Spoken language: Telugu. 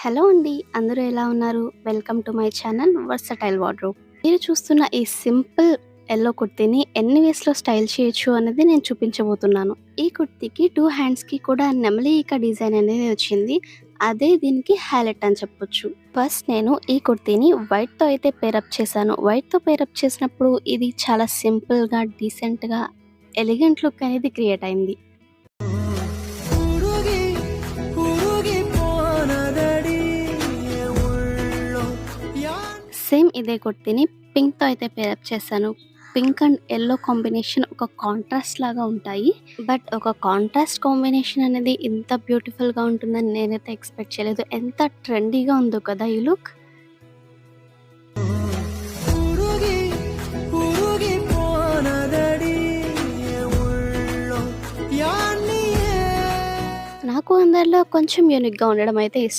హలో అండి. అందరూ ఎలా ఉన్నారు? Welcome to my channel versatile wardrobe. మీరు చూస్తున్న ఈ సింపుల్ యెల్లో కుర్తీని ఎన్ని వేస్‌లో స్టైల్ చేయొచ్చు అనేది నేను చూపించబోతున్నాను. ఈ కుర్తీకి 2 హ్యాండ్స్‌కి కూడా నెమలి ఈక డిజైన్ అనేది వచ్చింది. అదే దీనికి హైలైట్ అని చెప్పొచ్చు. ఫస్ట్ నేను ఈ కుర్తీని వైట్‌తో అయితే పేరప్ చేశాను. వైట్‌తో పేరప్ చేసినప్పుడు ఇది చాలా సింపుల్‌గా, డీసెంట్‌గా, ఎలిగెంట్ లుక్ అనేది క్రియేట్ అయింది. ఉరుగి ఉరుగిపోనదడి ఉళ్ళో సేమ్ ఇదే కుర్తీని పింక్‌తో అయితే పేరప్ చేశాను. పింక్ అండ్ యెల్లో కాంబినేషన్ ఒక కాంట్రాస్ట్ లాగా ఉంటాయి. బట్ ఒక కాంట్రాస్ట్ కాంబినేషన్ అనేది ఇంత బ్యూటిఫుల్‌గా ఉంటుందని నేనైతే ఎక్స్‌పెక్ట్ చేయలేదు. ఎంత ట్రెండీగా ఉందో కదా ఈ లుక్. ఉరుగి ఉరుగిపోనదడి ఉళ్ళో యానియే నాకు అందరిలో కొంచెం యూనిక్‌గా ఉండడం అయితే ఇష్టం.